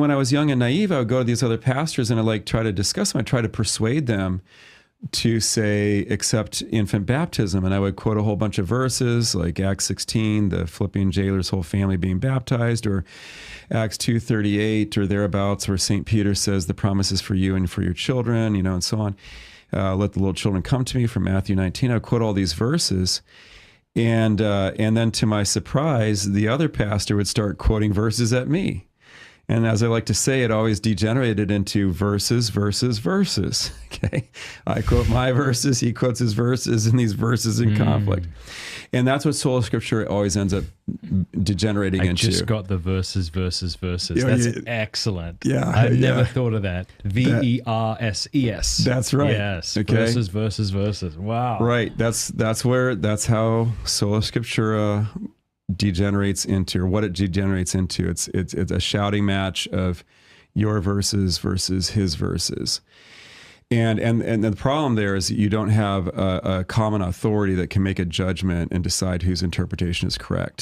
when I was young and naive, I would go to these other pastors and I like try to discuss them. I try to persuade them to say, accept infant baptism. And I would quote a whole bunch of verses like Acts 16, the Philippian jailer's whole family being baptized, or Acts 2:38 or thereabouts, where St. Peter says the promise is for you and for your children, and so on. Let the little children come to me from Matthew 19. I would quote all these verses. And then to my surprise, the other pastor would start quoting verses at me. And as I like to say, it always degenerated into verses. Okay, I quote my verses, he quotes his verses, and these verses in conflict. And that's what Sola Scriptura always ends up degenerating into. I just got the verses. Yeah, That's excellent. Yeah, I've never thought of that. verses. That's right. Yes. Okay. Verses. Wow. Right. That's how Sola Scriptura degenerates into, or what it degenerates into. It's a shouting match of your verses versus his verses. And the problem there is that you don't have a common authority that can make a judgment and decide whose interpretation is correct.